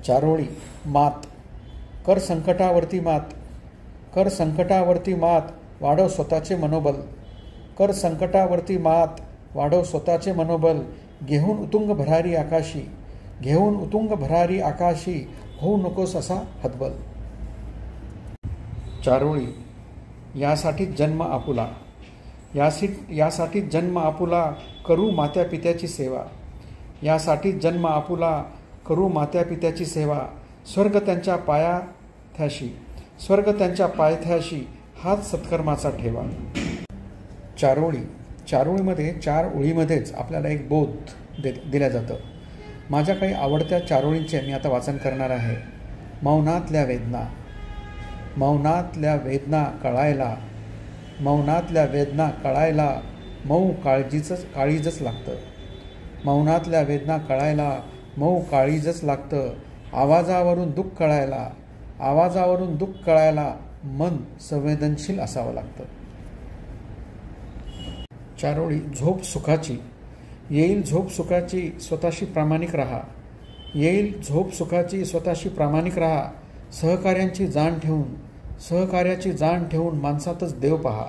चारोळी. मात. कर संकटावरती मात. कर संकटावरती मात, वाढव स्वतःचे मनोबल. कर संकटावरती मात, वाढव स्वतःचे मनोबल. घेऊन उतुंग भरारी आकाशी. घेऊन उतुंग भरारी आकाशी, होऊ नकोस असा हतबल. चारोळी. यासाठीच जन्म आपुला. यासाठीच जन्म आपुला, करू मात्या पित्याची सेवा. यासाठीच जन्म आपुला, करू मात्या पित्याची सेवा. स्वर्ग त्यांच्या पायाथ्याशी. स्वर्ग त्यांच्या पायथ्याशी, हाच सत्कर्माचा ठेवा. चारोळी. चारोळीमध्ये 4 ओळीमध्येच आपल्याला एक बोध दिल्या जातं. माझ्या काही आवडत्या चारोळींचे मी आता वाचन करणार आहे. मौनातल्या वेदना. मौनातल्या वेदना कळायला. मौनातल्या वेदना कळायला, मऊ काळीजच लागतं. मौनातल्या वेदना कळायला, मऊ काळीजच लागतं. आवाजावरून दुःख कळायला. आवाजावरून दुःख कळायला, मन संवेदनशील असावं लागतं. चारोळी. झोप सुखाची. येईल झोप सुखाची, स्वतःशी प्रामाणिक राहा. येईल झोप सुखाची, स्वतःशी प्रामाणिक राहा. सहकार्याची जाण ठेवून माणसातच देव पहा.